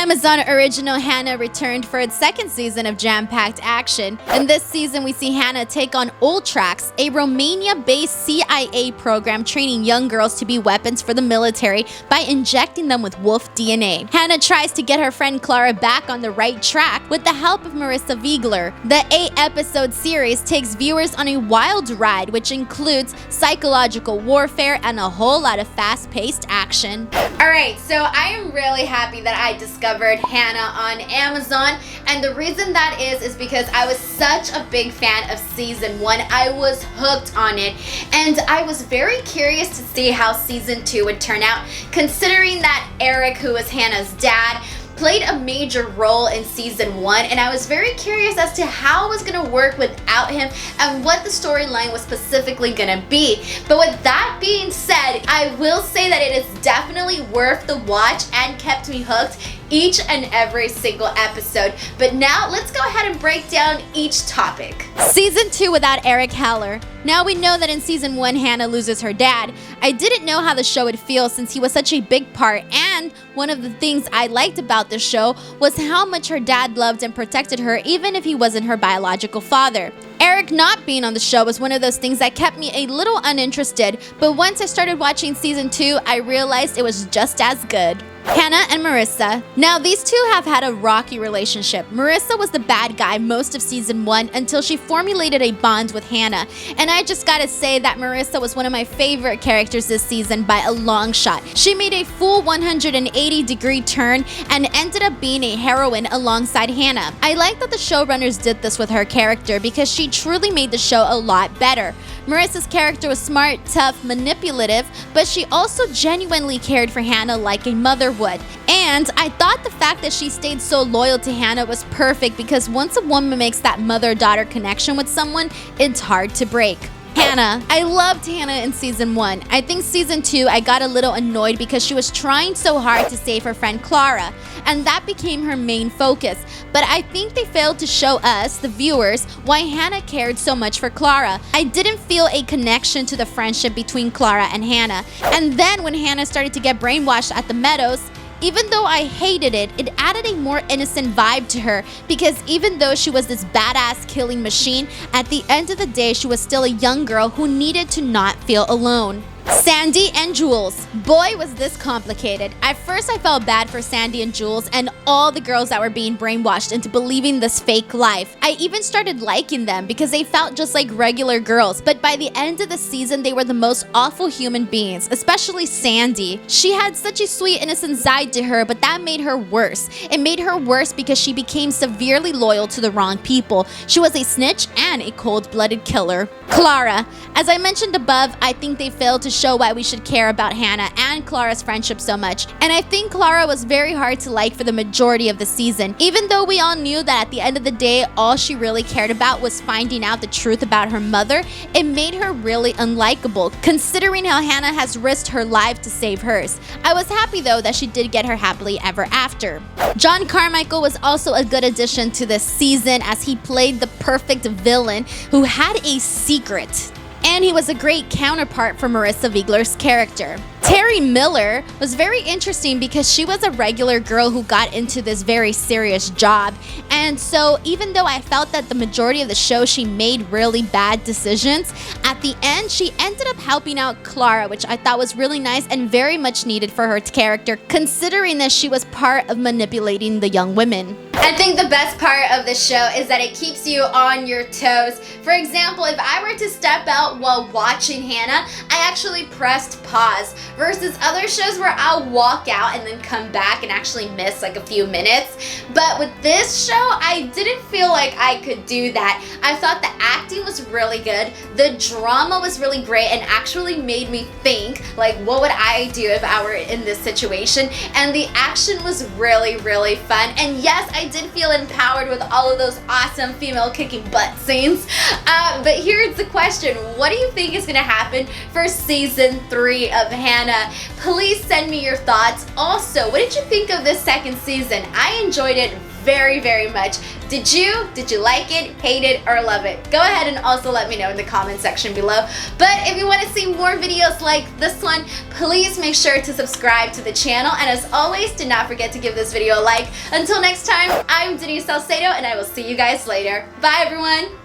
Amazon original HANNA returned for its second season of jam-packed action. In this season, we see HANNA take on Ultrax, a Romania-based CIA program training young girls to be weapons for the military by injecting them with wolf DNA. HANNA tries to get her friend Clara back on the right track with the help of Marissa Wiegler. The 8-episode series takes viewers on a wild ride, which includes psychological warfare and a whole lot of fast-paced action. Alright, so I am really happy that I discovered HANNA on Amazon, and the reason that is because I was such a big fan of season 1. I was hooked on it, and I was very curious to see how season 2 would turn out, considering that Eric, who was HANNA's dad, played a major role in season 1, and I was very curious as to how it was going to work without him and what the storyline was specifically going to be. But with that being said, I will say that it is definitely worth the watch and kept me hooked each and every single episode. But now let's go ahead and break down each topic. Season 2 without Eric Heller. Now we know that in season 1 HANNA loses her dad. I didn't know how the show would feel since he was such a big part, and one of the things I liked about the show was how much her dad loved and protected her even if he wasn't her biological father. Eric not being on the show was one of those things that kept me a little uninterested, but once I started watching season 2, I realized it was just as good. HANNA and Marissa. Now these two have had a rocky relationship. Marissa was the bad guy most of season 1 until she formulated a bond with HANNA, and I just gotta say that Marissa was one of my favorite characters this season by a long shot. She made a full 180-degree turn and ended up being a heroine alongside HANNA. I like that the showrunners did this with her character because she truly made the show a lot better. Marissa's character was smart, tough, manipulative, but she also genuinely cared for HANNA like a mother would. And I thought the fact that she stayed so loyal to HANNA was perfect because once a woman makes that mother-daughter connection with someone, it's hard to break. HANNA. I loved HANNA in season 1. I think season 2 I got a little annoyed because she was trying so hard to save her friend Clara, and that became her main focus. But I think they failed to show us, the viewers, why HANNA cared so much for Clara. I didn't feel a connection to the friendship between Clara and HANNA. And then when HANNA started to get brainwashed at the Meadows, even though I hated it, it added a more innocent vibe to her because even though she was this badass killing machine, at the end of the day she was still a young girl who needed to not feel alone. Sandy and Jules. Boy, was this complicated. At first I felt bad for Sandy and Jules and all the girls that were being brainwashed into believing this fake life. I even started liking them because they felt just like regular girls, but by the end of the season they were the most awful human beings, especially Sandy. She had such a sweet innocent side to her, but that made her worse. It made her worse because she became severely loyal to the wrong people. She was a snitch and a cold-blooded killer. Clara. As I mentioned above, I think they failed to show why we should care about HANNA and Clara's friendship so much, and I think Clara was very hard to like for the majority of the season. Even though we all knew that at the end of the day all she really cared about was finding out the truth about her mother, it made her really unlikable considering how HANNA has risked her life to save hers. I was happy though that she did get her happily ever after. John Carmichael was also a good addition to this season as he played the perfect villain who had a secret. And he was a great counterpart for Marissa Wiegler's character. Terry Miller was very interesting because she was a regular girl who got into this very serious job, and so even though I felt that the majority of the show she made really bad decisions, at the end she ended up helping out Clara, which I thought was really nice and very much needed for her character considering that she was part of manipulating the young women. I think the best part of the show is that it keeps you on your toes. For example, if I were to step out while watching HANNA, I actually pressed pause, versus other shows where I'll walk out and then come back and actually miss like a few minutes. But with this show, I didn't feel like I could do that. I thought the acting was really good, the drama was really great and actually made me think like what would I do if I were in this situation, and the action was really fun. And yes, I did feel empowered with all of those awesome female kicking butt scenes. But here's the question, what do you think is going to happen for season 3 of HANNA? HANNA. Please send me your thoughts. Also, what did you think of this second season? I enjoyed it very, very much. Did you? Did you like it, hate it, or love it? Go ahead and also let me know in the comment section below. But if you want to see more videos like this one, please make sure to subscribe to the channel. And as always, do not forget to give this video a like. Until next time, I'm Denise Salcedo, and I will see you guys later. Bye, everyone.